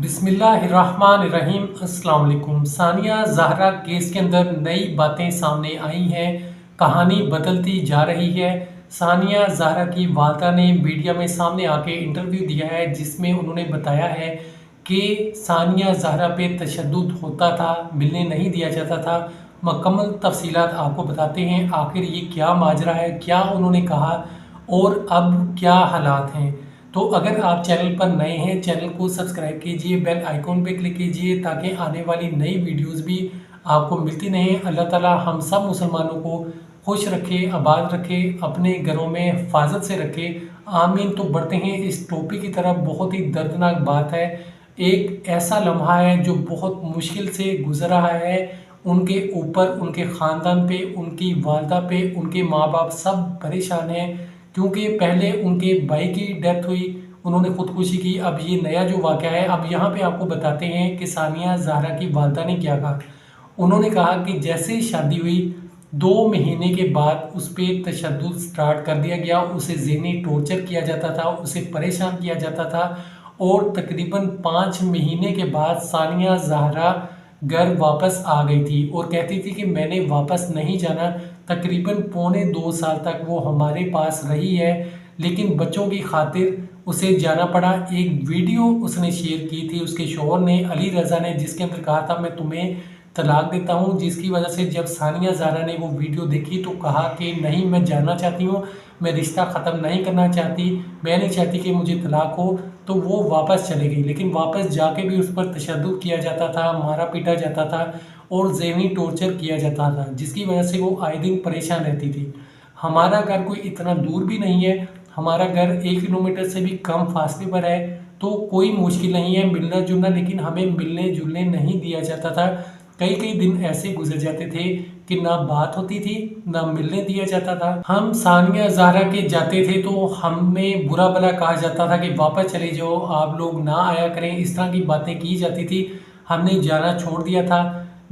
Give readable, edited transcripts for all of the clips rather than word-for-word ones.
बिस्मिल्लाहिर्रहमानिर्रहीम। अस्सलाम वालेकुम। सानिया ज़हरा केस के अंदर नई बातें सामने आई हैं, कहानी बदलती जा रही है। सानिया ज़हरा की वालदा ने मीडिया में सामने आके इंटरव्यू दिया है, जिसमें उन्होंने बताया है कि सानिया ज़हरा पे तशद्दुद होता था, मिलने नहीं दिया जाता था। मुकम्मल तफसीलात आपको बताते हैं, आखिर ये क्या माजरा है, क्या उन्होंने कहा और अब क्या हालात हैं। तो अगर आप चैनल पर नए हैं, चैनल को सब्सक्राइब कीजिए, बेल आइकॉन पे क्लिक कीजिए ताकि आने वाली नई वीडियोस भी आपको मिलती रहें। अल्लाह ताला हम सब मुसलमानों को खुश रखे, आबाद रखे, अपने घरों में हिफाजत से रखे, आमीन। तो बढ़ते हैं इस टॉपिक की तरफ। बहुत ही दर्दनाक बात है, एक ऐसा लम्हा है जो बहुत मुश्किल से गुजर रहा है उनके ऊपर, उनके ख़ानदान पे, उनकी वालदा पे, उनके माँ बाप सब परेशान हैं क्योंकि पहले उनके भाई की डेथ हुई, उन्होंने ख़ुदकुशी की। अब ये नया जो वाक़या है, अब यहाँ पे आपको बताते हैं कि सानिया ज़हरा की वालदा ने क्या कहा। उन्होंने कहा कि जैसे ही शादी हुई 2 महीने के बाद उस पर तशद्दुद स्टार्ट कर दिया गया, उसे ज़हनी टॉर्चर किया जाता था, उसे परेशान किया जाता था और तकरीबन 5 महीने के बाद सानिया ज़हरा घर वापस आ गई थी और कहती थी कि मैंने वापस नहीं जाना। तकरीबन पौने 2 साल तक वो हमारे पास रही है, लेकिन बच्चों की खातिर उसे जाना पड़ा। एक वीडियो उसने शेयर की थी उसके शौहर ने, अली रज़ा ने, जिसके अंदर कहा था मैं तुम्हें तलाक देता हूँ, जिसकी वजह से जब सानिया ज़हरा ने वो वीडियो देखी तो कहा कि नहीं, मैं जानना चाहती हूँ, मैं रिश्ता ख़त्म नहीं करना चाहती, मैं नहीं चाहती कि मुझे तलाक हो। तो वो वापस चली गई, लेकिन वापस जाके भी उस पर तशद्दुद किया जाता था, मारा पीटा जाता था और ज़हनी टॉर्चर किया जाता था, जिसकी वजह से वो आए दिन परेशान रहती थी। हमारा घर कोई इतना दूर भी नहीं है, हमारा घर 1 किलोमीटर से भी कम फासले पर है, तो कोई मुश्किल नहीं है मिलना जुलना, लेकिन हमें मिलने जुलने नहीं दिया जाता था। कई कई दिन ऐसे गुजर जाते थे कि ना बात होती थी, ना मिलने दिया जाता था। हम सानिया ज़हरा के जाते थे तो हमें बुरा भला कहा जाता था कि वापस चले जाओ, आप लोग ना आया करें, इस तरह की बातें की जाती थी। हमने जाना छोड़ दिया था।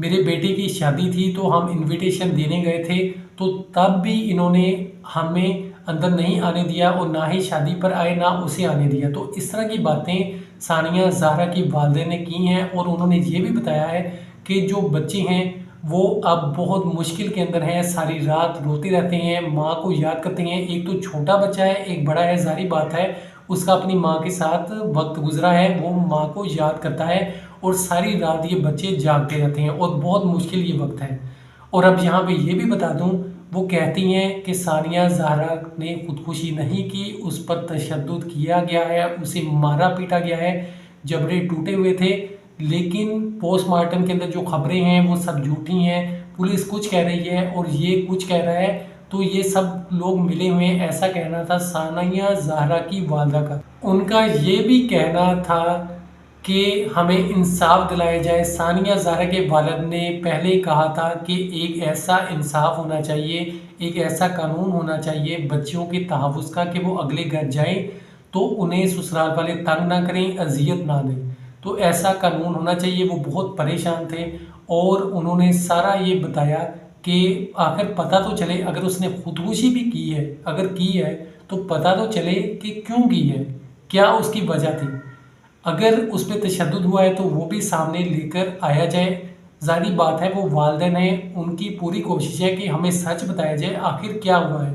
मेरे बेटे की शादी थी तो हम इनविटेशन देने गए थे, तो तब भी इन्होंने हमें अंदर नहीं आने दिया और ना ही शादी पर आए, ना उसे आने दिया। तो इस तरह की बातें सानिया ज़हरा की वालिदा ने की हैं और उन्होंने ये भी बताया है कि जो बच्चे हैं वो अब बहुत मुश्किल के अंदर हैं, सारी रात रोते रहते हैं, माँ को याद करते हैं। एक तो छोटा बच्चा है, एक बड़ा है, ज़ाहिर बात है उसका अपनी माँ के साथ वक्त गुजरा है, वो माँ को याद करता है और सारी रात ये बच्चे जागते रहते हैं और बहुत मुश्किल ये वक्त है। और अब यहाँ पे ये भी बता दूँ, वो कहती हैं कि सानिया ज़हरा ने खुदकुशी नहीं की, उस पर तशद्दुद किया गया है, उसे मारा पीटा गया है, जबड़े टूटे हुए थे। लेकिन पोस्टमार्टम के अंदर जो खबरें हैं वो सब झूठी हैं। पुलिस कुछ कह रही है और ये कुछ कह रहा है, तो ये सब लोग मिले हुए हैं, ऐसा कहना था सानिया ज़हरा की वालदा का। उनका ये भी कहना था कि हमें इंसाफ दिलाया जाए। सानिया ज़हरा के वालिद ने पहले कहा था कि एक ऐसा इंसाफ होना चाहिए, एक ऐसा कानून होना चाहिए बच्चियों के तहफ़्फ़ुज़ का कि वो अगले घर जाएं तो उन्हें ससुराल वाले तंग ना करें, अजियत ना दें। तो ऐसा कानून होना चाहिए। वो बहुत परेशान थे और उन्होंने सारा ये बताया कि आखिर पता तो चले, अगर उसने खुदकुशी भी की है, अगर की है तो पता तो चले कि क्यों की है, क्या उसकी वजह थी। अगर उस पर तशद्दुद हुआ है तो वो भी सामने लेकर आया जाए। ज़ाहिर बात है वो वालिदैन हैं, उनकी पूरी कोशिश है कि हमें सच बताया जाए आखिर क्या हुआ है।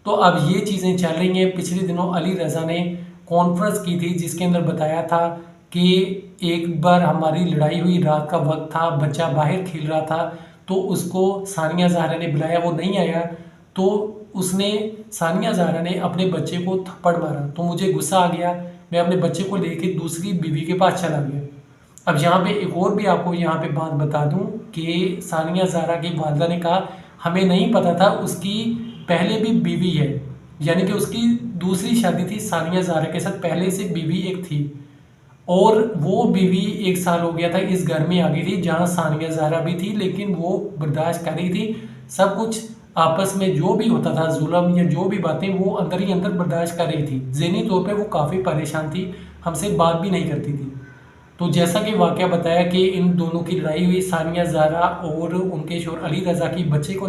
तो अब ये चीज़ें चल रही हैं। पिछले दिनों अली रज़ा ने कॉन्फ्रेंस की थी जिसके अंदर बताया था कि एक बार हमारी लड़ाई हुई, रात का वक्त था, बच्चा बाहर खेल रहा था, तो उसको सानिया ज़हरा ने बुलाया, वो नहीं आया, तो उसने सानिया ज़हरा ने अपने बच्चे को थप्पड़ मारा। तो मुझे गुस्सा आ गया, मैं अपने बच्चे को लेके दूसरी बीवी के पास चला गया। अब यहाँ पे एक और भी आपको यहाँ पे बात बता दूँ कि सानिया ज़हरा की वालिदा ने कहा हमें नहीं पता था उसकी पहले भी बीवी है, यानी कि उसकी दूसरी शादी थी सानिया ज़हरा के साथ, पहले से बीवी एक थी और वो बीवी 1 साल हो गया था इस घर में आ गई थी जहाँ सानिया ज़हरा भी थी, लेकिन वो बर्दाश्त कर रही थी सब कुछ। आपस में जो भी होता था जुल्म या जो भी बातें, वो अंदर ही अंदर बर्दाश्त कर रही थी। ज़हनी तौर पे वो काफ़ी परेशान थी, हमसे बात भी नहीं करती थी। तो जैसा कि वाक़या बताया कि इन दोनों की लड़ाई हुई, सानिया ज़हरा और उनके शौहर अली रज़ा की बच्चे को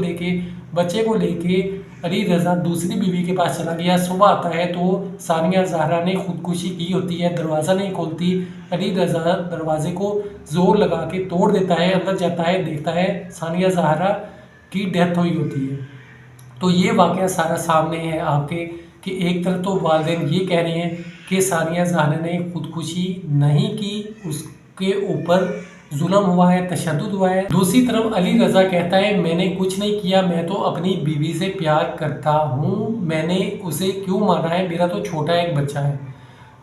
लेके अली रज़ा दूसरी बीवी के पास चला गया। सुबह आता है तो सानिया ज़हरा ने खुदकुशी की होती है, दरवाज़ा नहीं खोलती। अली रज़ा दरवाजे को ज़ोर लगा के तोड़ देता है, अंदर जाता है, देखता है सानिया ज़हरा की डेथ हुई होती है। तो ये वाक़या सारा सामने है आपके कि एक तरफ तो वालिदैन ये कह रहे हैं कि सानिया ज़हरा ने खुदकुशी नहीं की, उसके ऊपर जुल्म हुआ है, तशद्दुद हुआ है। दूसरी तरफ अली रज़ा कहता है मैंने कुछ नहीं किया, मैं तो अपनी बीवी से प्यार करता हूँ, मैंने उसे क्यों मारा है, मेरा तो छोटा एक बच्चा है।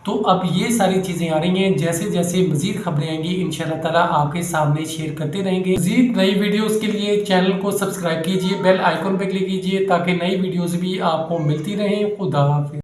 तो अब ये सारी चीज़ें आ रही हैं। जैसे जैसे मज़ीद खबरें आएंगी इंशाल्लाह ताला आपके सामने शेयर करते रहेंगे। मज़ीद नई वीडियोस के लिए चैनल को सब्सक्राइब कीजिए, बेल आइकन पर क्लिक कीजिए ताकि नई वीडियोस भी आपको मिलती रहें। खुदा हाफिज़।